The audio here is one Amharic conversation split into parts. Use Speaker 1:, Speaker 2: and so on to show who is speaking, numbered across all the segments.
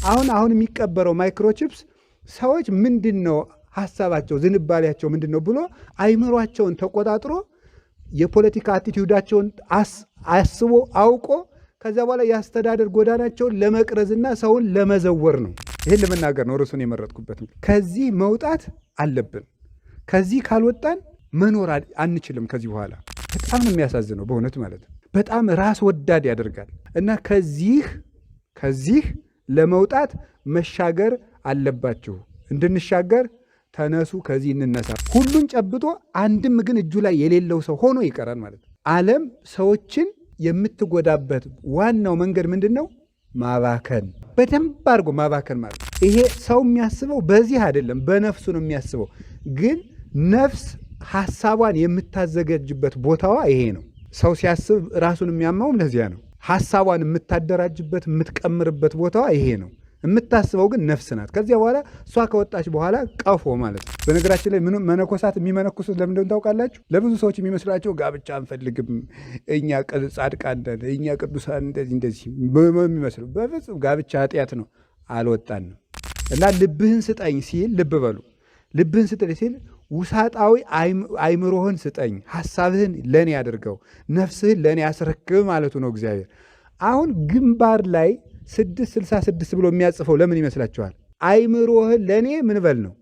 Speaker 1: አሁን የሚቀበረው ማይክሮቺፕስ ሰዎች ምንድነው ሐሳባቸው ዝንባሌያቸው ምንድነው ብሎ አይምሯቸውን ተቆጣጥሮ የፖለቲካ አቲቲዩዳቸውን አስቦ አውቆ ከዛ በኋላ ያስተዳደር ጎዳናቸውን ለመቅረዝና ሰውን ለመዘወር ነው። ይሄን ለመናገር ነው ርዕሱን የመረጥኩበት። ከዚህ መውጣት አለብን። ከዚህ ካልወጣን መኖር አንችልም። ከዚህ በኋላ በጣም ነው የሚያሳዝነው በእውነት ማለት ነው። በጣም ራስ ወዳድ ያደርጋል እና ከዚህ ለመውጣት መሻገር አለባችሁ። እንድንሻገር ተነሱ፣ ከዚህ እንነሳ። ሁሉን ጨብጦ አንድም ግን እጁ ላይ የሌለው ሰው ሆኖ ይቀራል ማለት ነው። ዓለም ሰዎችን የምትጎዳበት ዋናው መንገድ ምንድን ነው? ማባከን፣ በደንብ አድርጎ ማባከን ማለት ነው። ይሄ ሰው የሚያስበው በዚህ አይደለም፣ በነፍሱ ነው የሚያስበው። ግን ነፍስ ሐሳቧን የምታዘጋጅበት ቦታዋ ይሄ ነው። ሰው ሲያስብ ራሱን የሚያማውም ለዚያ ነው። ሐሳቧን የምታደራጅበት የምትቀምርበት ቦታዋ ይሄ ነው። የምታስበው ግን ነፍስ ናት። ከዚያ በኋላ እሷ ከወጣች በኋላ ቀፎ ማለት ነው። በነገራችን ላይ ምንም መነኮሳት የሚመነኩሱት ለምን እንደሆነ ታውቃላችሁ? ለብዙ ሰዎች የሚመስላቸው ጋብቻ አንፈልግም እኛ ጻድቃን ነን እኛ ቅዱሳን እንደዚህ የሚመስሉ፣ በፍጹም ጋብቻ ኃጢአት ነው። አልወጣንም እና ልብህን ስጠኝ ሲል ልብ በሉ፣ ልብህን ስጠኝ ሲል ውሳጣዊ አይምሮህን ስጠኝ፣ ሐሳብህን ለኔ አድርገው፣ ነፍስህን ለኔ አስረክብ ማለቱ ነው እግዚአብሔር። አሁን ግንባር ላይ 666 ብሎ የሚያጽፈው ለምን ይመስላችኋል? አይምሮህን ለኔ ምን በል ነው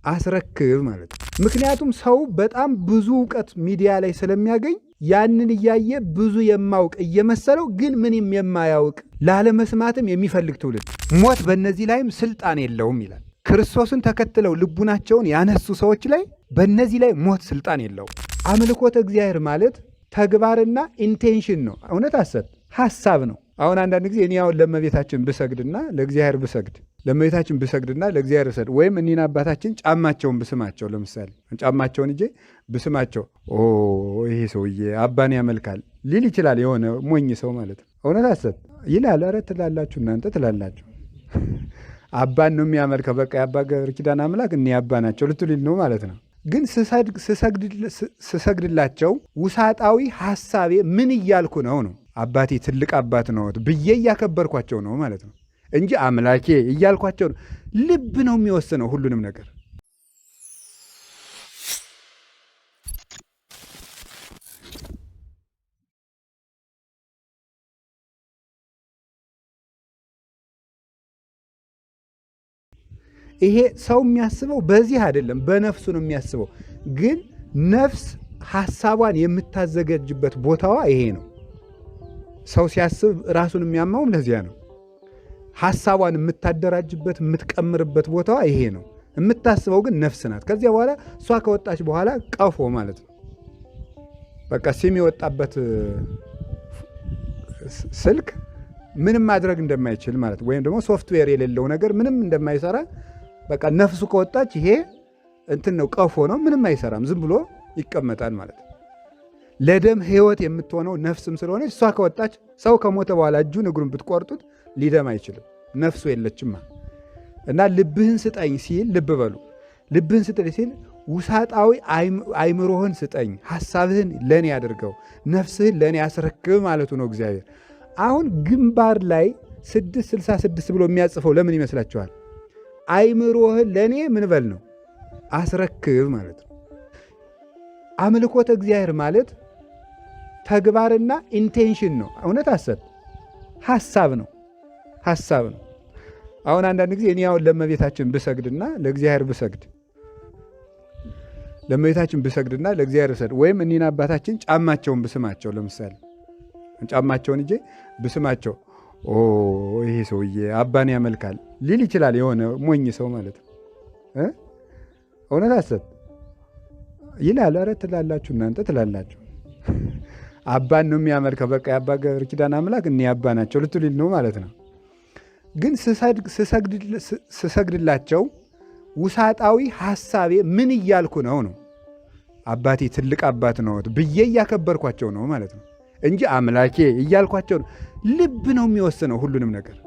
Speaker 1: አስረክብ ማለት ነው። ምክንያቱም ሰው በጣም ብዙ እውቀት ሚዲያ ላይ ስለሚያገኝ ያንን እያየ ብዙ የማውቅ እየመሰለው ግን ምንም የማያውቅ ላለመስማትም የሚፈልግ ትውልድ፣ ሞት በእነዚህ ላይም ስልጣን የለውም ይላል። ክርስቶስን ተከትለው ልቡናቸውን ያነሱ ሰዎች ላይ በእነዚህ ላይ ሞት ስልጣን የለውም። አምልኮተ እግዚአብሔር ማለት ተግባርና ኢንቴንሽን ነው። እውነት ሐሰት ሐሳብ ነው። አሁን አንዳንድ ጊዜ እኔ አሁን ለእመቤታችን ብሰግድና ለእግዚአብሔር ብሰግድ፣ ለእመቤታችን ብሰግድና ለእግዚአብሔር ብሰግድ፣ ወይም እኒን አባታችን ጫማቸውን ብስማቸው፣ ለምሳሌ ጫማቸውን እጄ ብስማቸው፣ ይሄ ሰውዬ አባን ያመልካል ሊል ይችላል የሆነ ሞኝ ሰው ማለት ነው። እውነት ሐሰት ይላል። ኧረ ትላላችሁ እናንተ ትላላችሁ። አባን ነው የሚያመልከው፣ በቃ የአባ ገብረ ኪዳን አምላክ እኒ አባ ናቸው ልትሉኝ ነው ማለት ነው። ግን ስሰግድላቸው ውሳጣዊ ሐሳቤ ምን እያልኩ ነው? አባቴ ትልቅ አባት ነው ብዬ እያከበርኳቸው ነው ማለት ነው እንጂ አምላኬ እያልኳቸው ነው። ልብ ነው የሚወስነው ሁሉንም ነገር። ይሄ ሰው የሚያስበው በዚህ አይደለም፣ በነፍሱ ነው የሚያስበው። ግን ነፍስ ሐሳቧን የምታዘጋጅበት ቦታዋ ይሄ ነው። ሰው ሲያስብ ራሱን የሚያማውም ለዚያ ነው። ሐሳቧን የምታደራጅበት የምትቀምርበት ቦታዋ ይሄ ነው። የምታስበው ግን ነፍስ ናት። ከዚያ በኋላ እሷ ከወጣች በኋላ ቀፎ ማለት ነው። በቃ ሲም የወጣበት ስልክ ምንም ማድረግ እንደማይችል ማለት ወይም ደግሞ ሶፍትዌር የሌለው ነገር ምንም እንደማይሰራ በቃ ነፍሱ ከወጣች ይሄ እንትን ነው፣ ቀፎ ነው፣ ምንም አይሰራም፣ ዝም ብሎ ይቀመጣል ማለት ነው። ለደም ሕይወት የምትሆነው ነፍስም ስለሆነች እሷ ከወጣች ሰው ከሞተ በኋላ እጁን እግሩን ብትቆርጡት ሊደም አይችልም፣ ነፍሱ የለችማ። እና ልብህን ስጠኝ ሲል ልብ በሉ፣ ልብህን ስጠኝ ሲል ውሳጣዊ አይምሮህን ስጠኝ፣ ሐሳብህን ለኔ አድርገው፣ ነፍስህን ለኔ አስረክብ ማለቱ ነው እግዚአብሔር። አሁን ግንባር ላይ 666 ብሎ የሚያጽፈው ለምን ይመስላችኋል? አይምሮህን ለኔ ምን በል ነው አስረክብ ማለት ነው። አምልኮተ እግዚአብሔር ማለት ተግባርና ኢንቴንሽን ነው። እውነት ሐሰት ሐሳብ ነው፣ ሐሳብ ነው። አሁን አንዳንድ ጊዜ እኔ አሁን ለእመቤታችን ብሰግድና ለእግዚአብሔር ብሰግድ፣ ለእመቤታችን ብሰግድና ለእግዚአብሔር ብሰግድ፣ ወይም እኒን አባታችን ጫማቸውን ብስማቸው፣ ለምሳሌ ጫማቸውን እጄ ብስማቸው፣ ይሄ ሰውዬ አባን ያመልካል ሊል ይችላል የሆነ ሞኝ ሰው ማለት ነው። እውነት ሐሰት ይላል። ኧረ ትላላችሁ እናንተ ትላላችሁ። አባን ነው የሚያመልከው፣ በቃ የአባ ገብረ ኪዳን አምላክ እኒ አባ ናቸው ልትሉኝ ነው ማለት ነው። ግን ስሰግድላቸው ውሳጣዊ ሐሳቤ ምን እያልኩ ነው? አባቴ ትልቅ አባት ነው ብዬ እያከበርኳቸው ነው ማለት ነው እንጂ አምላኬ እያልኳቸው ነው። ልብ ነው የሚወስነው ሁሉንም ነገር።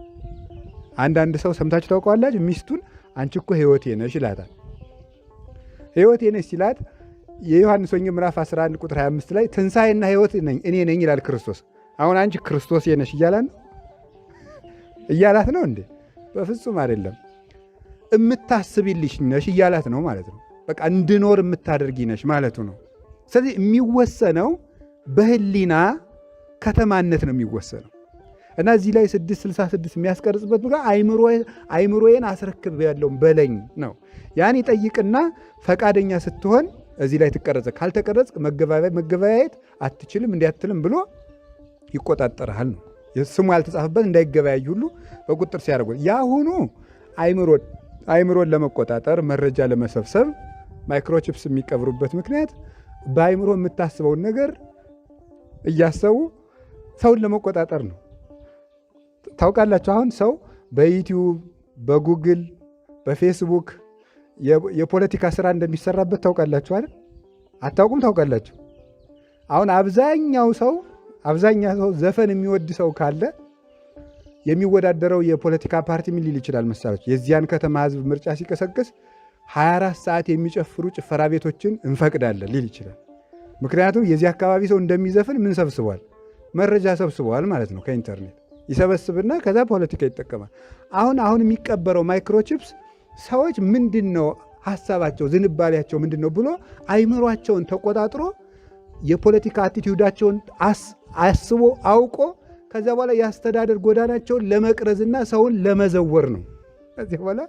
Speaker 1: አንዳንድ ሰው ሰምታችሁ ታውቀዋላችሁ? ሚስቱን አንቺ እኮ ሕይወቴ ነሽ ይላታል። ሕይወቴ ነሽ ሲላት የዮሐንስ ወንጌል ምዕራፍ 11 ቁጥር 25 ላይ ትንሣኤና ሕይወት እኔ ነኝ ይላል ክርስቶስ። አሁን አንቺ ክርስቶስ ነሽ እያላት ነው እንዴ? በፍጹም አይደለም። እምታስቢልሽ ነሽ እያላት ነው ማለት ነው። በቃ እንድኖር የምታደርጊ ነሽ ማለቱ ነው። ስለዚህ የሚወሰነው በህሊና ከተማነት ነው የሚወሰነው እና እዚህ ላይ 666 የሚያስቀርጽበት ምክንያት አይምሮዬን አስረክብ ያለውን በለኝ ነው። ያን ይጠይቅና ፈቃደኛ ስትሆን እዚህ ላይ ትቀረጽ። ካልተቀረጽ መገበያየት አትችልም እንዲያትልም ብሎ ይቆጣጠርሃል ነው። ስሙ ያልተጻፈበት እንዳይገበያይ ሁሉ በቁጥር ሲያደርጉት ያሁኑ አይምሮን ለመቆጣጠር መረጃ ለመሰብሰብ ማይክሮቺፕስ የሚቀብሩበት ምክንያት በአይምሮ የምታስበውን ነገር እያሰቡ ሰውን ለመቆጣጠር ነው። ታውቃላችሁ አሁን ሰው በዩቲዩብ በጉግል በፌስቡክ የፖለቲካ ስራ እንደሚሰራበት ታውቃላችሁ አይደል? አታውቁም? ታውቃላችሁ። አሁን አብዛኛው ሰው ዘፈን የሚወድ ሰው ካለ የሚወዳደረው የፖለቲካ ፓርቲ ምን ሊል ይችላል መሰላችሁ? የዚያን ከተማ ህዝብ ምርጫ ሲቀሰቅስ 24 ሰዓት የሚጨፍሩ ጭፈራ ቤቶችን እንፈቅዳለን ሊል ይችላል። ምክንያቱም የዚህ አካባቢ ሰው እንደሚዘፍን ምን ሰብስቧል? መረጃ ሰብስበዋል ማለት ነው። ከኢንተርኔት ይሰበስብና ከዛ ፖለቲካ ይጠቀማል። አሁን የሚቀበረው ማይክሮቺፕስ ሰዎች ምንድን ነው ሀሳባቸው፣ ዝንባሌያቸው ምንድን ነው ብሎ አይምሯቸውን ተቆጣጥሮ የፖለቲካ አቲቲዩዳቸውን አስቦ አውቆ ከዛ በኋላ የአስተዳደር ጎዳናቸውን ለመቅረዝና ሰውን ለመዘወር ነው። ከዚህ በኋላ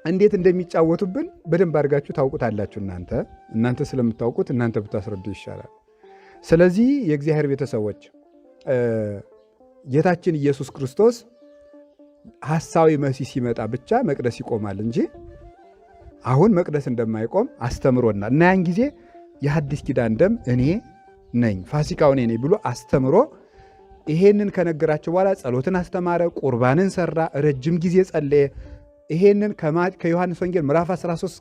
Speaker 1: እንዴት እንደሚጫወቱብን በደንብ አድርጋችሁ ታውቁታላችሁ። እናንተ ስለምታውቁት እናንተ ብታስረዱ ይሻላል። ስለዚህ የእግዚአብሔር ቤተሰቦች ጌታችን ኢየሱስ ክርስቶስ ሐሳዊ መሲህ ሲመጣ ብቻ መቅደስ ይቆማል እንጂ አሁን መቅደስ እንደማይቆም አስተምሮና እና ያን ጊዜ የሐዲስ ኪዳን ደም እኔ ነኝ ፋሲካው እኔ ነኝ ብሎ አስተምሮ ይሄንን ከነገራቸው በኋላ ጸሎትን አስተማረ፣ ቁርባንን ሰራ፣ ረጅም ጊዜ ጸለየ። ይሄንን ከዮሐንስ ወንጌል ምዕራፍ 13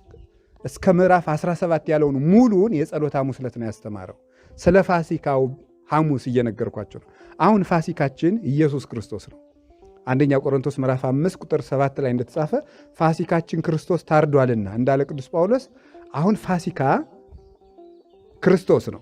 Speaker 1: እስከ ምዕራፍ 17 ያለውን ሙሉውን የጸሎት ሐሙስ ዕለት ነው ያስተማረው። ስለ ፋሲካው ሐሙስ እየነገርኳቸው ነው። አሁን ፋሲካችን ኢየሱስ ክርስቶስ ነው። አንደኛ ቆሮንቶስ ምዕራፍ 5 ቁጥር 7 ላይ እንደተጻፈ ፋሲካችን ክርስቶስ ታርዷልና እንዳለ ቅዱስ ጳውሎስ አሁን ፋሲካ ክርስቶስ ነው።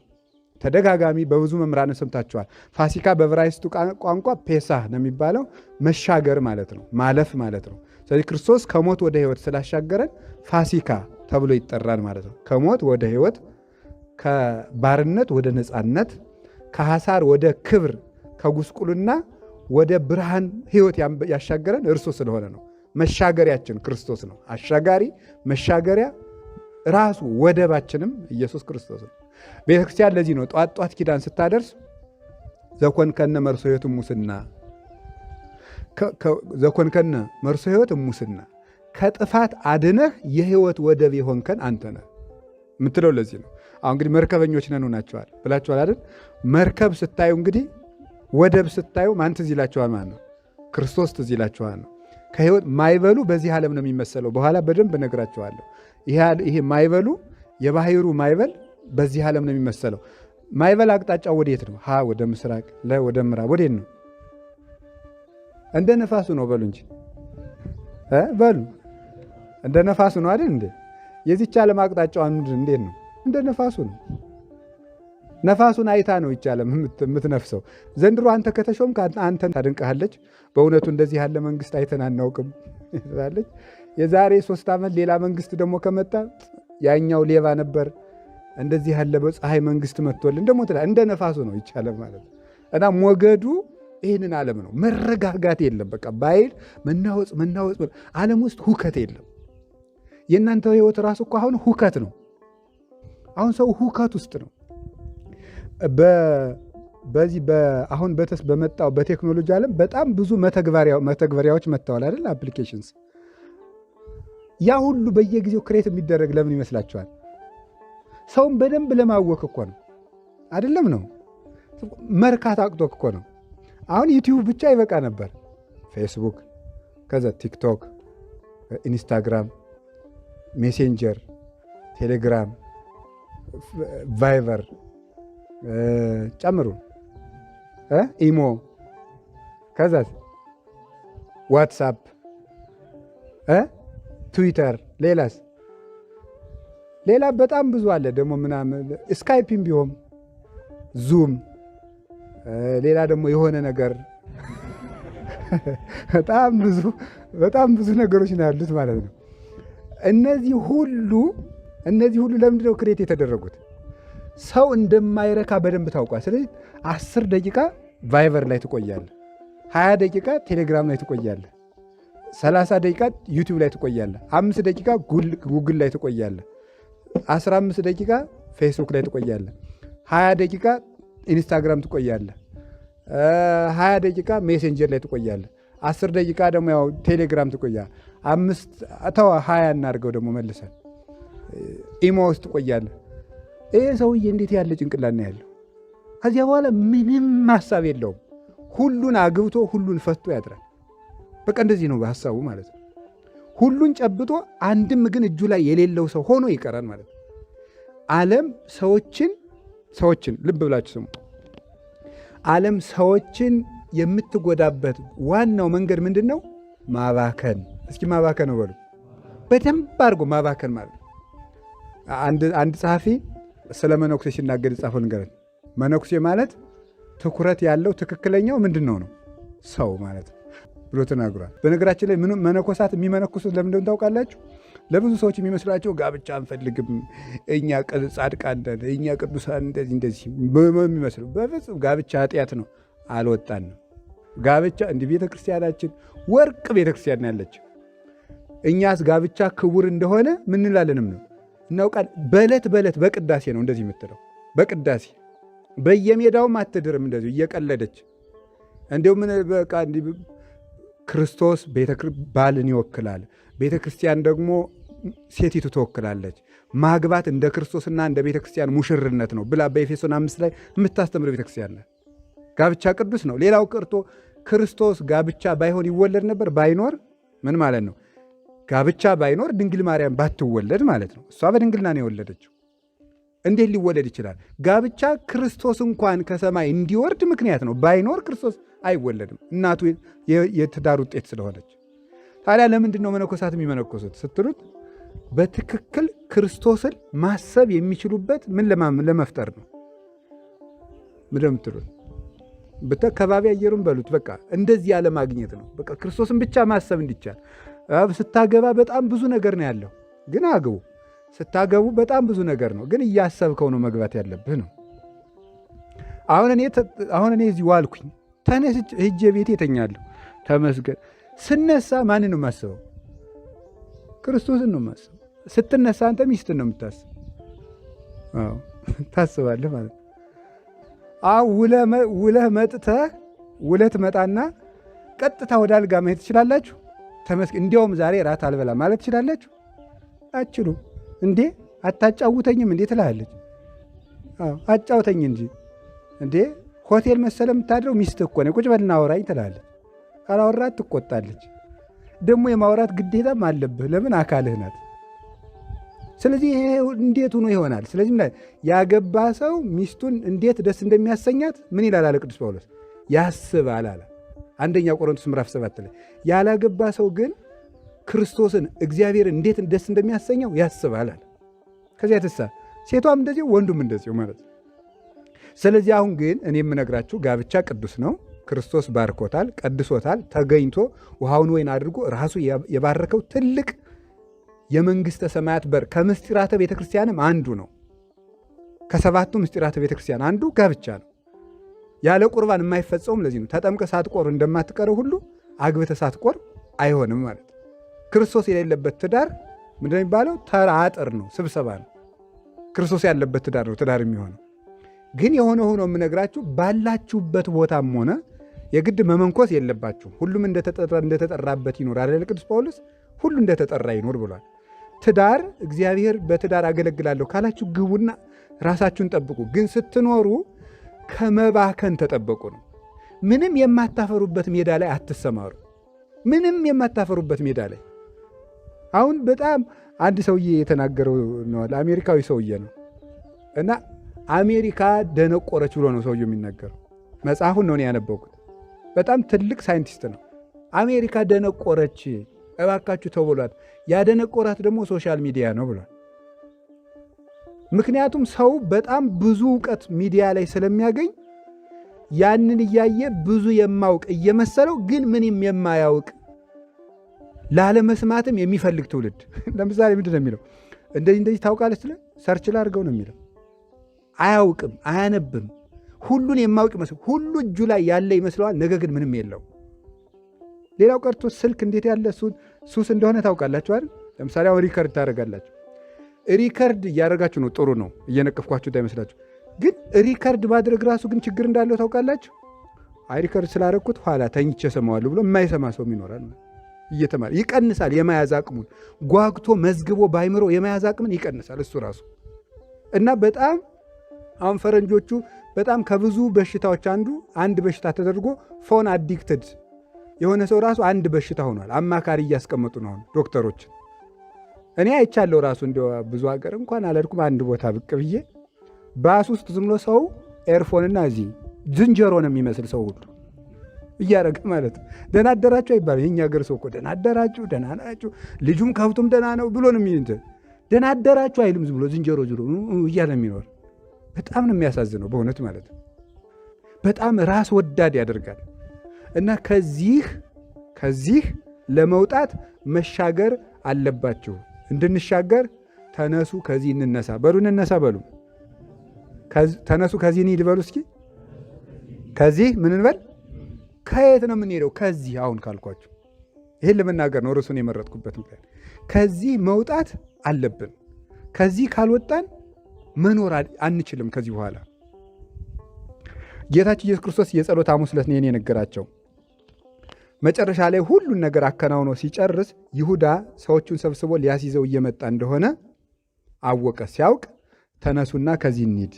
Speaker 1: ተደጋጋሚ በብዙ መምህራን ሰምታችኋል። ፋሲካ በዕብራይስጡ ቋንቋ ፔሳህ ነው የሚባለው፣ መሻገር ማለት ነው፣ ማለፍ ማለት ነው። ስለዚህ ክርስቶስ ከሞት ወደ ሕይወት ስላሻገረን ፋሲካ ተብሎ ይጠራል ማለት ነው። ከሞት ወደ ሕይወት፣ ከባርነት ወደ ነፃነት፣ ከሐሳር ወደ ክብር፣ ከጉስቁልና ወደ ብርሃን ሕይወት ያሻገረን እርሱ ስለሆነ ነው። መሻገሪያችን ክርስቶስ ነው። አሻጋሪ መሻገሪያ ራሱ ወደባችንም ኢየሱስ ክርስቶስ ነው። ቤተክርስቲያን ለዚህ ነው ጧት ጧት ኪዳን ስታደርስ ዘኮንከነ መርሶ ሕይወት ሙስና ዘኮንከነ መርሶ ሕይወት ሙስና ከጥፋት አድነህ የሕይወት ወደብ የሆንከን አንተ ነህ የምትለው ለዚህ ነው። አሁን እንግዲህ መርከበኞች ነን ሆናችኋል ብላችኋል አይደል? መርከብ ስታዩ እንግዲህ ወደብ ስታዩ ማን ትዝ ይላችኋል ማለት ነው? ክርስቶስ ትዝ ይላችኋል ነው። ከሕይወት ማይበሉ በዚህ ዓለም ነው የሚመሰለው። በኋላ በደንብ እነግራችኋለሁ። ይሄ ማይበሉ የባህሩ ማይበል በዚህ ዓለም ነው የሚመሰለው። ማይበል አቅጣጫው ወዴት ነው? ሀ ወደ ምስራቅ፣ ለ ወደ ምዕራብ። ወዴት ነው? እንደ ነፋሱ ነው በሉ እንጂ በሉ እንደ ነፋሱ ነው አይደል እንዴ? የዚች ዓለም አቅጣጫው እንዴት ነው? እንደ ነፋሱ ነው። ነፋሱን አይታ ነው ይህች ዓለም የምትነፍሰው። ዘንድሮ አንተ ከተሾምክ አንተን ታደንቅሃለች። በእውነቱ እንደዚህ ያለ መንግስት አይተን አናውቅም ትላለች። የዛሬ 3 ዓመት ሌላ መንግስት ደግሞ ከመጣ ያኛው ሌባ ነበር፣ እንደዚህ ያለ በፀሐይ መንግስት መጥቶልን ደግሞ እንደ ነፋሱ ነው ይህች ዓለም ማለት ነው። እና ሞገዱ ይህንን ዓለም ነው። መረጋጋት የለም። በቃ ባይል መናወጽ ዓለም ውስጥ ሁከት የለም። የእናንተ ህይወት ራሱ እኮ አሁን ሁከት ነው። አሁን ሰው ሁከት ውስጥ ነው። በዚህ አሁን በመጣው በቴክኖሎጂ ዓለም በጣም ብዙ መተግበሪያዎች መጥተዋል አይደል? አፕሊኬሽንስ። ያ ሁሉ በየጊዜው ክሬት የሚደረግ ለምን ይመስላችኋል? ሰውን በደንብ ለማወክ እኮ ነው አይደለም? ነው መርካት አቅቶክ እኮ ነው። አሁን ዩቲዩብ ብቻ ይበቃ ነበር። ፌስቡክ፣ ከዛ ቲክቶክ፣ ኢንስታግራም፣ ሜሴንጀር፣ ቴሌግራም፣ ቫይበር ጨምሩ፣ ኢሞ፣ ከዛ ዋትሳፕ፣ ትዊተር፣ ሌላ በጣም ብዙ አለ ደግሞ ምናምን፣ ስካይፕም ቢሆን ዙም፣ ሌላ ደግሞ የሆነ ነገር በጣም ብዙ ነገሮች ነው ያሉት ማለት ነው። እነዚህ ሁሉ ለምንድን ነው ክሬት የተደረጉት? ሰው እንደማይረካ በደንብ ታውቋል። ስለዚህ 10 ደቂቃ ቫይበር ላይ ትቆያለህ፣ 20 ደቂቃ ቴሌግራም ላይ ትቆያለህ፣ 30 ደቂቃ ዩቲዩብ ላይ ትቆያለህ፣ 5 ደቂቃ ጉግል ላይ ትቆያለህ፣ 15 ደቂቃ ፌስቡክ ላይ ትቆያለህ፣ 20 ደቂቃ ኢንስታግራም ትቆያለህ፣ 20 ደቂቃ ሜሴንጀር ላይ ትቆያለህ፣ 10 ደቂቃ ደግሞ ያው ቴሌግራም ትቆያለህ፣ 20 እናድርገው ደግሞ መልሰን ኢሞ ውስጥ ትቆያለህ። ይህ ሰውዬ እንዴት ያለ ጭንቅላት ነው ያለው? ከዚያ በኋላ ምንም ሀሳብ የለውም። ሁሉን አግብቶ ሁሉን ፈቶ ያድራል። በቃ እንደዚህ ነው ሀሳቡ ማለት ነው። ሁሉን ጨብጦ አንድም ግን እጁ ላይ የሌለው ሰው ሆኖ ይቀራል ማለት ነው። ዓለም ሰዎችን ልብ ብላችሁ ስሙ። ዓለም ሰዎችን የምትጎዳበት ዋናው መንገድ ምንድን ነው? ማባከን። እስኪ ማባከን ነው በሉ። በደንብ አድርጎ ማባከን ማለት ነው። አንድ ጸሐፊ ስለ መነኩሴ ሲናገር የጻፈው ንገረን። መነኩሴ ማለት ትኩረት ያለው ትክክለኛው ምንድን ነው ሰው ማለት ነው ብሎ ተናግሯል። በነገራችን ላይ መነኮሳት የሚመነኩሱት ለምንድን ታውቃላችሁ? ለብዙ ሰዎች የሚመስላቸው ጋብቻ አንፈልግም እኛ ጻድቃን እኛ ቅዱሳን እንደዚህ የሚመስለው፣ በፍጹም ጋብቻ ኃጢአት ነው። አልወጣንም። ጋብቻ እንዲህ ቤተክርስቲያናችን ወርቅ ቤተክርስቲያን ያለች፣ እኛስ ጋብቻ ክቡር እንደሆነ ምን እንላለንም ነው እናውቃል። በዕለት በቅዳሴ ነው እንደዚህ የምትለው። በቅዳሴ በየሜዳውም አትድርም እንደዚሁ እየቀለደች። እንዲሁ ምን በቃ ክርስቶስ ባልን ይወክላል፣ ቤተ ክርስቲያን ደግሞ ሴቲቱ ትወክላለች። ማግባት እንደ ክርስቶስና እንደ ቤተ ክርስቲያን ሙሽርነት ነው ብላ በኤፌሶን 5 ላይ የምታስተምር ቤተ ክርስቲያን ናት። ጋብቻ ቅዱስ ነው። ሌላው ቀርቶ ክርስቶስ ጋብቻ ባይሆን ይወለድ ነበር። ባይኖር ምን ማለት ነው? ጋብቻ ባይኖር ድንግል ማርያም ባትወለድ ማለት ነው። እሷ በድንግልና ነው የወለደችው። እንዴት ሊወለድ ይችላል? ጋብቻ ክርስቶስ እንኳን ከሰማይ እንዲወርድ ምክንያት ነው። ባይኖር ክርስቶስ አይወለድም፣ እናቱ የትዳር ውጤት ስለሆነች። ታዲያ ለምንድን ነው መነኮሳት የሚመነኮሱት ስትሉት፣ በትክክል ክርስቶስን ማሰብ የሚችሉበት ምን ለመፍጠር ነው። ምን ለምትሉት ከባቢ አየሩን በሉት፣ በቃ እንደዚህ ያለ ማግኘት ነው። በቃ ክርስቶስን ብቻ ማሰብ እንዲቻል። ስታገባ በጣም ብዙ ነገር ነው ያለው፣ ግን አግቡ። ስታገቡ በጣም ብዙ ነገር ነው፣ ግን እያሰብከው ነው መግባት ያለብህ ነው። አሁን እኔ እዚህ ዋልኩኝ፣ ተነስቼ ሂጄ ቤቴ እተኛለሁ፣ ተመስገን። ስነሳ ማንን ነው የማስበው? ክርስቶስን ነው የማስበው። ስትነሳ አንተ ሚስትን ነው የምታስብ፣ ታስባለህ ማለት ነው። ውለህ ትመጣና ቀጥታ ወደ አልጋ መሄድ ትችላላችሁ። ተመስገን። እንዲያውም ዛሬ ራት አልበላ ማለት ትችላላችሁ? አችሉ እንዴ? አታጫውተኝም እንዴ ትላለች። አጫውተኝ እንጂ እንዴ፣ ሆቴል መሰለ የምታድረው ሚስት እኮ ነው፣ ቁጭ በልና አውራኝ ትላለች። ካላወራት ትቆጣለች። ደግሞ የማውራት ግዴታም አለብህ፣ ለምን አካልህ ናት። ስለዚህ ይሄ እንዴት ሆኖ ይሆናል? ስለዚህ ያገባ ሰው ሚስቱን እንዴት ደስ እንደሚያሰኛት ምን ይላል አለ ቅዱስ ጳውሎስ? ያስባል አለ አንደኛ ቆሮንቶስ ምዕራፍ 7 ላይ። ያላገባ ሰው ግን ክርስቶስን እግዚአብሔር እንዴት ደስ እንደሚያሰኘው ያስባል አለ። ከዚያ የተሳ ሴቷም እንደዚሁ ወንዱም እንደዚሁ ማለት ነው። ስለዚህ አሁን ግን እኔ የምነግራችሁ ጋብቻ ቅዱስ ነው። ክርስቶስ ባርኮታል፣ ቀድሶታል። ተገኝቶ ውሃውን ወይን አድርጎ ራሱ የባረከው ትልቅ የመንግሥተ ሰማያት በር ከምስጢራተ ቤተ ክርስቲያንም አንዱ ነው። ከሰባቱ ምስጢራተ ቤተ ክርስቲያን አንዱ ጋብቻ ነው። ያለ ቁርባን የማይፈጸውም ለዚህ ነው። ተጠምቀህ ሳትቆርብ እንደማትቀረው ሁሉ አግብተህ ሳትቆርብ አይሆንም ማለት ነው። ክርስቶስ የሌለበት ትዳር ምንድን ነው የሚባለው? ተራ አጥር ነው፣ ስብሰባ ነው። ክርስቶስ ያለበት ትዳር ነው ትዳር የሚሆነው። ግን የሆነ ሆኖ የምነግራችሁ ባላችሁበት ቦታም ሆነ የግድ መመንኮስ የለባችሁም። ሁሉም እንደተጠራበት ይኖር አይደል? ቅዱስ ጳውሎስ ሁሉ እንደተጠራ ይኖር ብሏል። ትዳር እግዚአብሔር በትዳር አገለግላለሁ ካላችሁ ግቡና ራሳችሁን ጠብቁ። ግን ስትኖሩ ከመባከን ተጠበቁ ነው። ምንም የማታፈሩበት ሜዳ ላይ አትሰማሩ። ምንም የማታፈሩበት ሜዳ ላይ አሁን በጣም አንድ ሰውዬ የተናገረው ነው። አሜሪካዊ ሰውዬ ነው እና አሜሪካ ደነቆረች ብሎ ነው ሰውዬው የሚናገረው። መጽሐፉን ነው ያነበብኩት። በጣም ትልቅ ሳይንቲስት ነው። አሜሪካ ደነቆረች እባካችሁ ተብሏት። ያደነቆራት ደግሞ ሶሻል ሚዲያ ነው ብሏል። ምክንያቱም ሰው በጣም ብዙ እውቀት ሚዲያ ላይ ስለሚያገኝ ያንን እያየ ብዙ የማውቅ እየመሰለው ግን ምንም የማያውቅ ላለመስማትም የሚፈልግ ትውልድ። ለምሳሌ ምንድን ነው የሚለው? እንደዚህ ታውቃለች ስለ ሰርች ላድርገው ነው የሚለው። አያውቅም፣ አያነብም። ሁሉን የማውቅ ይመስል ሁሉ እጁ ላይ ያለ ይመስለዋል። ነገር ግን ምንም የለው። ሌላው ቀርቶ ስልክ እንዴት ያለ ሱስ እንደሆነ ታውቃላችሁ አይደል? ለምሳሌ አሁን ሪከርድ ታደርጋላችሁ። ሪከርድ እያደረጋችሁ ነው፣ ጥሩ ነው፣ እየነቀፍኳችሁ እንዳይመስላችሁ። ግን ሪከርድ ማድረግ ራሱ ግን ችግር እንዳለው ታውቃላችሁ። አይ ሪከርድ ስላደረግኩት ኋላ ተኝቼ ሰማዋለሁ ብሎ የማይሰማ ሰውም ይኖራል። እየተማረ ይቀንሳል። የመያዝ አቅሙን ጓግቶ መዝግቦ ባይምሮ የመያዝ አቅምን ይቀንሳል እሱ ራሱ። እና በጣም አሁን ፈረንጆቹ በጣም ከብዙ በሽታዎች አንድ በሽታ ተደርጎ ፎን አዲክትድ የሆነ ሰው ራሱ አንድ በሽታ ሆኗል። አማካሪ እያስቀመጡ ነው አሁን ዶክተሮች። እኔ አይቻለሁ ራሱ እንደ ብዙ ሀገር እንኳን አልሄድኩም። አንድ ቦታ ብቅ ብዬ ባስ ውስጥ ዝም ብሎ ሰው ኤርፎንና እዚህ ዝንጀሮ ነው የሚመስል ሰው ሁሉ እያደረገ ማለት ነው። ደህና አደራችሁ አይባልም። የኛ ሀገር ሰው እኮ ደህና አደራችሁ፣ ደህና ናችሁ፣ ልጁም ከብቱም ደህና ነው ብሎ ነው የሚል። ደህና አደራችሁ አይልም። ዝም ብሎ ዝንጀሮ እያለ የሚኖር በጣም ነው የሚያሳዝነው በእውነት ማለት ነው። በጣም ራስ ወዳድ ያደርጋል። እና ከዚህ ለመውጣት መሻገር አለባችሁ። እንድንሻገር ተነሱ ከዚህ እንነሳ በሉ። እንነሳ በሉ። ተነሱ ከዚህ እንሂድ በሉ። እስኪ ከዚህ ምን እንበል? ከየት ነው የምንሄደው? ከዚህ አሁን ካልኳችሁ ይህን ለመናገር ነው ርዕሱን የመረጥኩበት ምክንያት። ከዚህ መውጣት አለብን። ከዚህ ካልወጣን መኖር አንችልም። ከዚህ በኋላ ጌታችን ኢየሱስ ክርስቶስ የጸሎት ሐሙስ ዕለት ነው የነገራቸው። መጨረሻ ላይ ሁሉን ነገር አከናውኖ ሲጨርስ ይሁዳ ሰዎቹን ሰብስቦ ሊያስይዘው እየመጣ እንደሆነ አወቀ። ሲያውቅ ተነሱና ከዚህ እንሂድ፣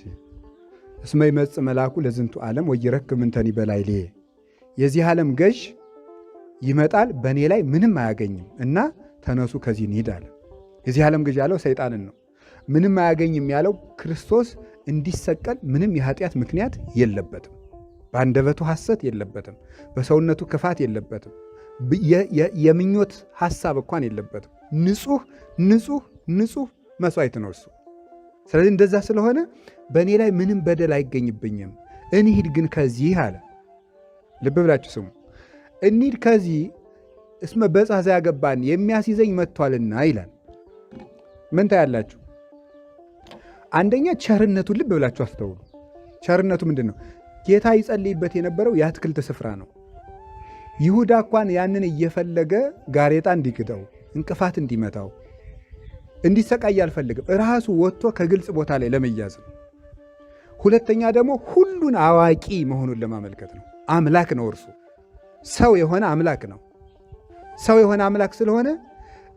Speaker 1: እስመ ይመጽእ መልአኩ ለዝንቱ ዓለም ወይረክብ ምንተኒ በላዕሌ፣ የዚህ ዓለም ገዥ ይመጣል በእኔ ላይ ምንም አያገኝም እና ተነሱ ከዚህ እንሂድ አለ። የዚህ ዓለም ገዥ ያለው ሰይጣንን ነው። ምንም አያገኝም ያለው ክርስቶስ እንዲሰቀል ምንም የኃጢአት ምክንያት የለበትም። በአንደበቱ ሐሰት የለበትም። በሰውነቱ ክፋት የለበትም። የምኞት ሐሳብ እንኳን የለበትም። ንጹሕ መስዋዕት ነው እሱ። ስለዚህ እንደዛ ስለሆነ በእኔ ላይ ምንም በደል አይገኝብኝም። እንሂድ ግን ከዚህ አለ። ልብ ብላችሁ ስሙ። እንሂድ ከዚህ እስመ በጻሕዘ ያገባን የሚያስይዘኝ መጥቷልና ይላል። ምን ታያላችሁ? አንደኛ ቸርነቱን ልብ ብላችሁ አስተውሉ። ቸርነቱ ምንድን ነው? ጌታ ይጸልይበት የነበረው የአትክልት ስፍራ ነው። ይሁዳ እንኳን ያንን እየፈለገ ጋሬጣ እንዲግደው፣ እንቅፋት እንዲመታው፣ እንዲሰቃይ አልፈልግም። ራሱ ወጥቶ ከግልጽ ቦታ ላይ ለመያዝ ነው። ሁለተኛ ደግሞ ሁሉን አዋቂ መሆኑን ለማመልከት ነው። አምላክ ነው እርሱ። ሰው የሆነ አምላክ ነው። ሰው የሆነ አምላክ ስለሆነ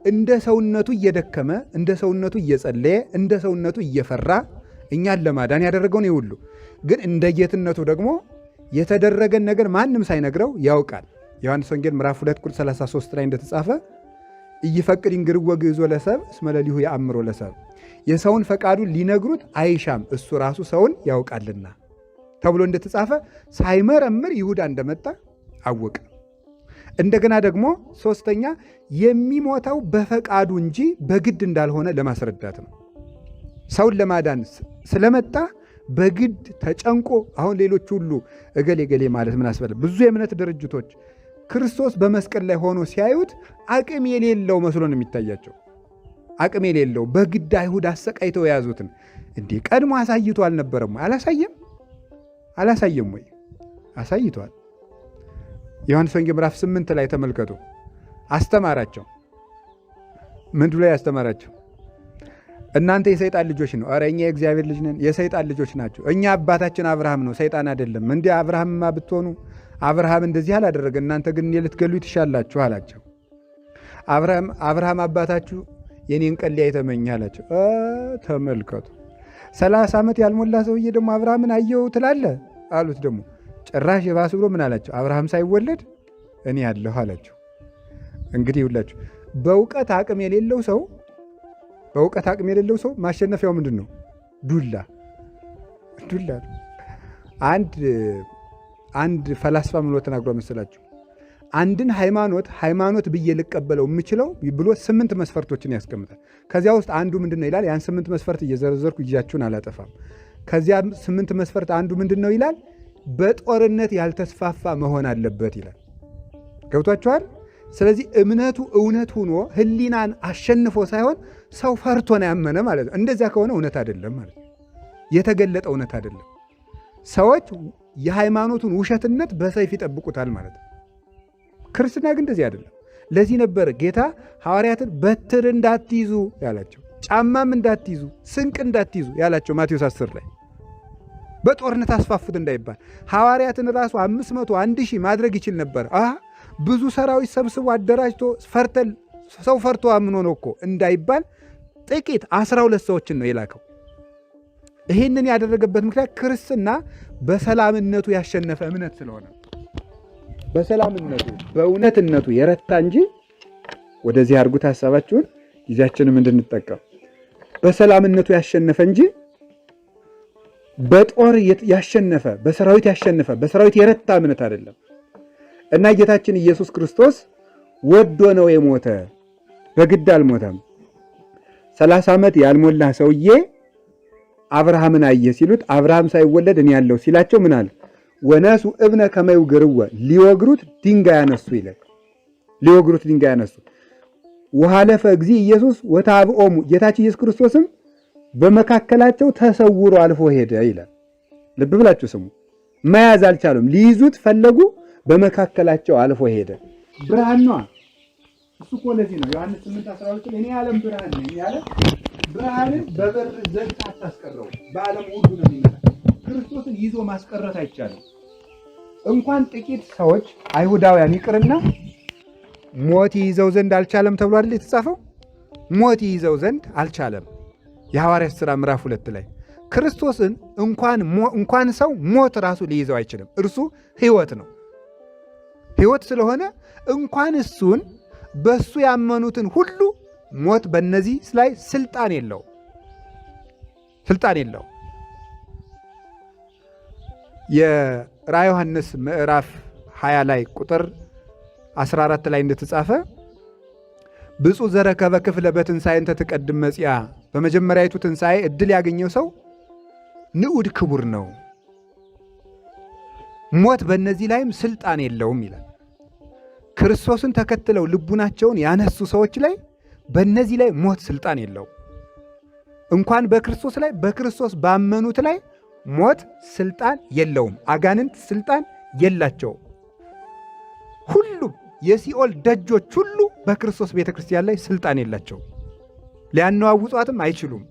Speaker 1: እንደ ሰውነቱ እየደከመ፣ እንደ ሰውነቱ እየጸለየ፣ እንደ ሰውነቱ እየፈራ እኛን ለማዳን ያደረገውን ይሁሉ ግን እንደ ጌትነቱ ደግሞ የተደረገን ነገር ማንም ሳይነግረው ያውቃል። ዮሐንስ ወንጌል ምዕራፍ 2 ቁጥር 33 ላይ እንደተጻፈ ኢይፈቅድ ይንግርዎ ግዕዞ ለሰብእ እስመ ለሊሁ የአምሮ ለሰብእ፣ የሰውን ፈቃዱን ሊነግሩት አይሻም እሱ ራሱ ሰውን ያውቃልና ተብሎ እንደተጻፈ ሳይመረምር ይሁዳ እንደመጣ አወቀ። እንደገና ደግሞ ሶስተኛ የሚሞተው በፈቃዱ እንጂ በግድ እንዳልሆነ ለማስረዳት ነው። ሰውን ለማዳን ስለመጣ በግድ ተጨንቆ፣ አሁን ሌሎች ሁሉ እገሌ ገሌ ማለት ምን አስፈለገ? ብዙ የእምነት ድርጅቶች ክርስቶስ በመስቀል ላይ ሆኖ ሲያዩት አቅም የሌለው መስሎ ነው የሚታያቸው። አቅም የሌለው በግድ አይሁድ አሰቃይተው የያዙትን እንዲህ ቀድሞ አሳይቶ አልነበረም? አላሳየም ወይ? አሳይቷል። ዮሐንስ ወንጌል ምዕራፍ 8 ላይ ተመልከቱ። አስተማራቸው። ምንድን ላይ አስተማራቸው? እናንተ የሰይጣን ልጆች ነው። ኧረ እኛ የእግዚአብሔር ልጅ ነን። የሰይጣን ልጆች ናቸው። እኛ አባታችን አብርሃም ነው፣ ሰይጣን አይደለም። እንዲህ አብርሃምማ ብትሆኑ አብርሃም እንደዚህ አላደረገ፣ እናንተ ግን ልትገሉ ትሻላችሁ አላቸው። አብርሃም አባታችሁ የኔን ቀን ሊያይ አላቸው። ተመልከቱ። 30 ዓመት ያልሞላ ሰውዬ ደግሞ አብርሃምን አየው ትላለ አሉት። ደግሞ ጭራሽ የባስ ብሎ ምን አላቸው? አብርሃም ሳይወለድ እኔ ያለሁ አላቸው። እንግዲህ ይውላችሁ በእውቀት አቅም የሌለው ሰው ማሸነፊያው ምንድን ነው? ዱላ። አንድ ፈላስፋ ምን ብሎ ተናግሮ መሰላችሁ? አንድን ሃይማኖት ብዬ ልቀበለው የምችለው ብሎ 8 መስፈርቶችን ያስቀምጣል። ከዚያ ውስጥ አንዱ ምንድን ነው ይላል። ያን 8 መስፈርት እየዘረዘርኩ ጊዜያችሁን አላጠፋም። ከዚያ 8 መስፈርት አንዱ ምንድን ነው ይላል? በጦርነት ያልተስፋፋ መሆን አለበት ይላል። ገብቷችኋል? ስለዚህ እምነቱ እውነት ሆኖ ሕሊናን አሸንፎ ሳይሆን ሰው ፈርቶ ነው ያመነ ማለት ነው። እንደዚያ ከሆነ እውነት አይደለም ማለት ነው። የተገለጠ እውነት አይደለም። ሰዎች የሃይማኖቱን ውሸትነት በሰይፍ ይጠብቁታል ማለት ነው። ክርስትና ግን እንደዚህ አይደለም። ለዚህ ነበር ጌታ ሐዋርያትን በትር እንዳትይዙ ያላቸው፣ ጫማም እንዳትይዙ፣ ስንቅ እንዳትይዙ ያላቸው ማቴዎስ 10 ላይ በጦርነት አስፋፉት እንዳይባል። ሐዋርያትን ራሱ 500 1000 ማድረግ ይችል ነበር። ብዙ ሰራዊት ሰብስቦ አደራጅቶ ሰው ፈርቶ አምኖ ነው እኮ እንዳይባል ጥቂት 12 ሰዎችን ነው የላከው። ይህንን ያደረገበት ምክንያት ክርስትና በሰላምነቱ ያሸነፈ እምነት ስለሆነ፣ በሰላምነቱ በእውነትነቱ የረታ እንጂ ወደዚህ አድርጉት ሐሳባችሁን፣ ጊዜያችንም እንድንጠቀም በሰላምነቱ ያሸነፈ እንጂ በጦር ያሸነፈ በሰራዊት ያሸነፈ በሰራዊት የረታ እምነት አይደለም። እና ጌታችን ኢየሱስ ክርስቶስ ወዶ ነው የሞተ፣ በግድ አልሞተም። 30 ዓመት ያልሞላ ሰውዬ አብርሃምን አየ ሲሉት አብርሃም ሳይወለድ እኔ ያለው ሲላቸው ምን አለ? ወነሱ እብነ ከመዩ ግርወ ሊወግሩት ድንጋይ ያነሱ ይላል። ሊወግሩት ድንጋይ ያነሱ ወሃለፈ እግዚ ኢየሱስ ወታብኦሙ ጌታችን ኢየሱስ ክርስቶስም በመካከላቸው ተሰውሮ አልፎ ሄደ ይላል። ልብ ብላችሁ ስሙ። መያዝ አልቻሉም፣ ሊይዙት ፈለጉ፣ በመካከላቸው አልፎ ሄደ። ብርሃን ነው እሱ እኮ። ለዚህ ነው ዮሐንስ 8:12 እኔ የዓለም ብርሃን ነኝ ያለ። ብርሃንን በበር ዘግታ አታስቀረው፣ በዓለም ሁሉ ነው የሚመጣ። ክርስቶስን ይዞ ማስቀረት አይቻልም። እንኳን ጥቂት ሰዎች አይሁዳውያን ይቅርና ሞት ይዘው ዘንድ አልቻለም ተብሎ አይደል የተጻፈው? ሞት ይዘው ዘንድ አልቻለም። የሐዋርያት ሥራ ምዕራፍ 2 ላይ ክርስቶስን እንኳን ሰው ሞት ራሱ ሊይዘው አይችልም። እርሱ ሕይወት ነው። ሕይወት ስለሆነ እንኳን እሱን በሱ ያመኑትን ሁሉ ሞት በእነዚህ ላይ ስልጣን የለው። የራዕየ ዮሐንስ ምዕራፍ 20 ላይ ቁጥር 14 ላይ እንደተጻፈ ብፁዕ ዘረከበ ክፍለ በትንሣኤ እንተ ትቀድም መጽያ፣ በመጀመሪያዊቱ ትንሣኤ ዕድል ያገኘው ሰው ንዑድ ክቡር ነው፣ ሞት በእነዚህ ላይም ስልጣን የለውም ይላል። ክርስቶስን ተከትለው ልቡናቸውን ያነሱ ሰዎች ላይ በእነዚህ ላይ ሞት ስልጣን የለው። እንኳን በክርስቶስ ላይ በክርስቶስ ባመኑት ላይ ሞት ስልጣን የለውም። አጋንንት ስልጣን የላቸው። ሁሉም የሲኦል ደጆች ሁሉ በክርስቶስ ቤተ ክርስቲያን ላይ ስልጣን የላቸው። ሊያነዋውጧትም አይችሉም።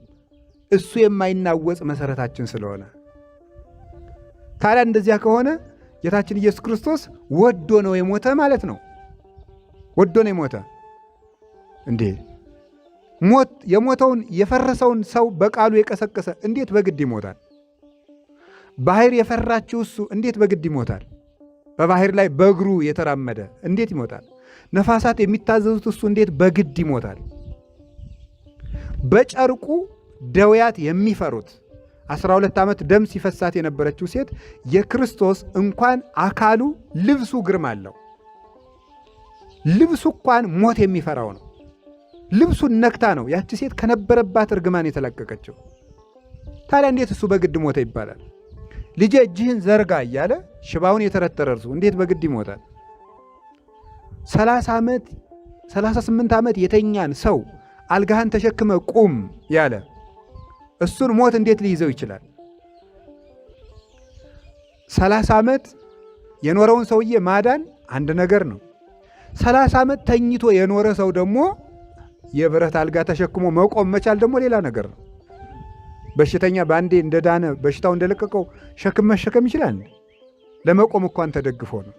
Speaker 1: እሱ የማይናወጽ መሰረታችን ስለሆነ። ታዲያ እንደዚያ ከሆነ ጌታችን ኢየሱስ ክርስቶስ ወዶ ነው የሞተ ማለት ነው። ወዶ ነው የሞተ እንዴ? የሞተውን የፈረሰውን ሰው በቃሉ የቀሰቀሰ እንዴት በግድ ይሞታል? ባህር የፈራችው እሱ እንዴት በግድ ይሞታል? በባህር ላይ በእግሩ የተራመደ እንዴት ይሞታል? ነፋሳት የሚታዘዙት እሱ እንዴት በግድ ይሞታል? በጨርቁ ደውያት የሚፈሩት 12 ዓመት ደም ሲፈሳት የነበረችው ሴት የክርስቶስ እንኳን አካሉ ልብሱ ግርማ አለው። ልብሱ እንኳን ሞት የሚፈራው ነው። ልብሱን ነክታ ነው ያቺ ሴት ከነበረባት እርግማን የተለቀቀችው። ታዲያ እንዴት እሱ በግድ ሞተ ይባላል? ልጄ እጅህን ዘርጋ እያለ ሽባውን የተረተረ እርሱ እንዴት በግድ ይሞታል? 38 ዓመት የተኛን ሰው አልጋህን ተሸክመ ቁም ያለ እሱን ሞት እንዴት ሊይዘው ይችላል? 30 ዓመት የኖረውን ሰውዬ ማዳን አንድ ነገር ነው። 30 ዓመት ተኝቶ የኖረ ሰው ደግሞ የብረት አልጋ ተሸክሞ መቆም መቻል ደግሞ ሌላ ነገር ነው። በሽተኛ በአንዴ እንደዳነ በሽታው እንደለቀቀው ሸክም መሸከም ይችላል? ለመቆም እንኳን ተደግፎ ነው።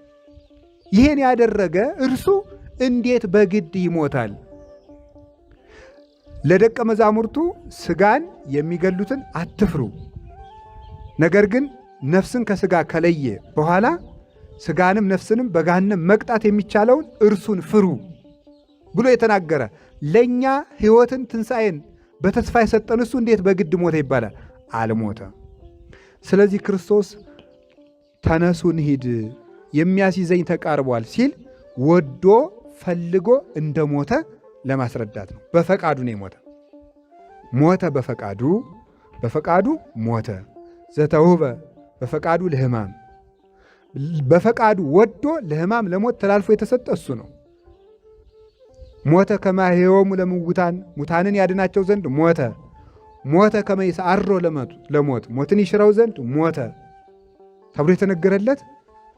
Speaker 1: ይሄን ያደረገ እርሱ እንዴት በግድ ይሞታል? ለደቀ መዛሙርቱ ስጋን የሚገሉትን አትፍሩ፣ ነገር ግን ነፍስን ከስጋ ከለየ በኋላ ስጋንም ነፍስንም በገሃነም መቅጣት የሚቻለውን እርሱን ፍሩ ብሎ የተናገረ ለእኛ ሕይወትን ትንሣኤን በተስፋ የሰጠን እሱ እንዴት በግድ ሞተ ይባላል? አልሞተ። ስለዚህ ክርስቶስ ተነሱ እንሂድ የሚያስይዘኝ ተቃርቧል ሲል ወዶ ፈልጎ እንደሞተ ለማስረዳት ነው። በፈቃዱ ነው የሞተ። ሞተ በፈቃዱ ሞተ። ዘተውህበ በፈቃዱ ለሕማም በፈቃዱ ወዶ ለሕማም ለሞት ተላልፎ የተሰጠ እሱ ነው። ሞተ ከመ ይሕዮሙ ለምውታን ሙታንን ያድናቸው ዘንድ ሞተ። ሞተ ከመ ይስዓሮ ለሞት ሞትን ይሽረው ዘንድ ሞተ ተብሎ የተነገረለት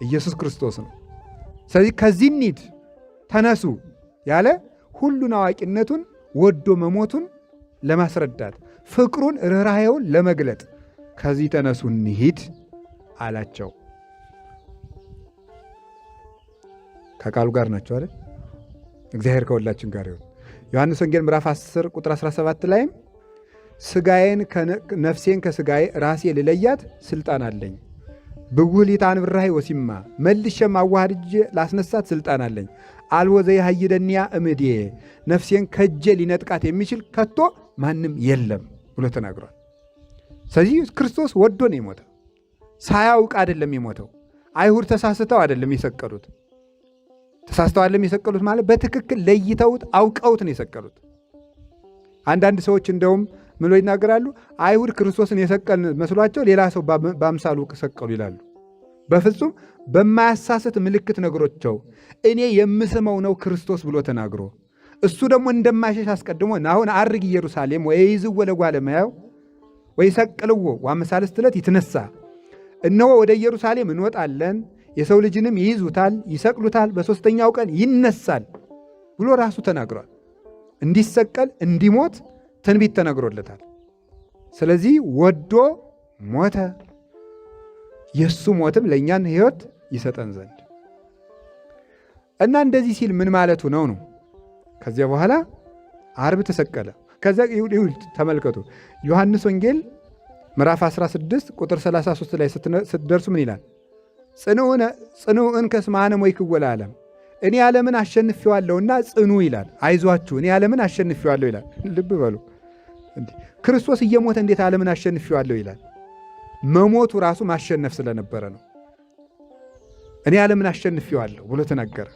Speaker 1: ኢየሱስ ክርስቶስ ነው። ስለዚህ ከዚህ እንሂድ ተነሱ ያለ ሁሉን አዋቂነቱን ወዶ መሞቱን ለማስረዳት ፍቅሩን ርኅራኄውን ለመግለጥ ከዚህ ተነሱ እንሂድ አላቸው። ከቃሉ ጋር ናቸው አይደል? እግዚአብሔር ከሁላችን ጋር ይሁን። ዮሐንስ ወንጌል ምዕራፍ 10 ቁጥር 17 ላይም ሥጋዬን ነፍሴን ከሥጋዬ ራሴ ልለያት ስልጣን አለኝ፣ ብጉህ ሊታንብራይ ወሲማ መልሼም አዋህድጄ ላስነሳት ስልጣን አለኝ፣ አልቦ ዘይሃይደንያ እምድዬ ነፍሴን ከእጄ ሊነጥቃት የሚችል ከቶ ማንም የለም ብሎ ተናግሯል። ስለዚህ ክርስቶስ ወዶ ነው የሞተው። ሳያውቅ አይደለም የሞተው። አይሁድ ተሳስተው አይደለም የሰቀሉት። ተሳስተው አይደለም የሰቀሉት ማለት በትክክል ለይተውት አውቀውት ነው የሰቀሉት። አንዳንድ ሰዎች እንደውም ምሎ ይናገራሉ፣ አይሁድ ክርስቶስን የሰቀልን መስሏቸው ሌላ ሰው በአምሳሉ ሰቀሉ ይላሉ። በፍጹም በማያሳስት ምልክት ነግሮቸው እኔ የምስመው ነው ክርስቶስ ብሎ ተናግሮ እሱ ደግሞ እንደማይሸሽ አስቀድሞ ናሁን አርግ ኢየሩሳሌም ወይይዝዎ ለጓለ እመሕያው ወይሰቅልዎ ወአመሳልስት ዕለት ይትነሣ፣ እነሆ ወደ ኢየሩሳሌም እንወጣለን፣ የሰው ልጅንም ይይዙታል፣ ይሰቅሉታል፣ በሦስተኛው ቀን ይነሳል ብሎ ራሱ ተናግሯል። እንዲሰቀል እንዲሞት ትንቢት ተነግሮለታል። ስለዚህ ወዶ ሞተ። የእሱ ሞትም ለእኛን ሕይወት ይሰጠን ዘንድ እና እንደዚህ ሲል ምን ማለቱ ነው? ከዚያ በኋላ ዓርብ ተሰቀለ። ከዚያ ተመልከቱ፣ ዮሐንስ ወንጌል ምዕራፍ 16 ቁጥር 33 ላይ ስትደርሱ ምን ይላል? ጽኑዕን ከስማነ ሞይክዎ ለዓለም፣ እኔ ዓለምን አሸንፌዋለሁና ጽኑ ይላል። አይዟችሁ እኔ ዓለምን አሸንፌዋለሁ ይላል። ልብ በሉ፣ ክርስቶስ እየሞተ እንዴት ዓለምን አሸንፌዋለሁ ይላል? መሞቱ ራሱ ማሸነፍ ስለነበረ ነው። እኔ ዓለምን አሸንፌዋለሁ ብሎ ተናገረ።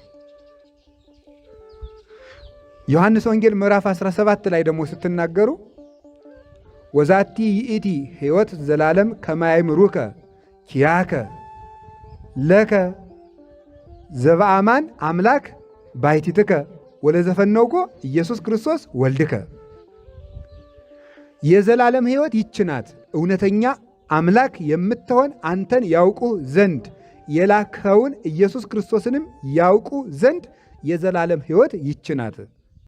Speaker 1: ዮሐንስ ወንጌል ምዕራፍ 17 ላይ ደግሞ ስትናገሩ ወዛቲ ይእቲ ሕይወት ዘላለም ከማያምሩከ ኪያከ ለከ ዘበአማን አምላክ ባሕቲትከ ወለዘፈነውኮ ኢየሱስ ክርስቶስ ወልድከ። የዘላለም ሕይወት ይችናት እውነተኛ አምላክ የምትሆን አንተን ያውቁ ዘንድ የላከውን ኢየሱስ ክርስቶስንም ያውቁ ዘንድ የዘላለም ሕይወት ይችናት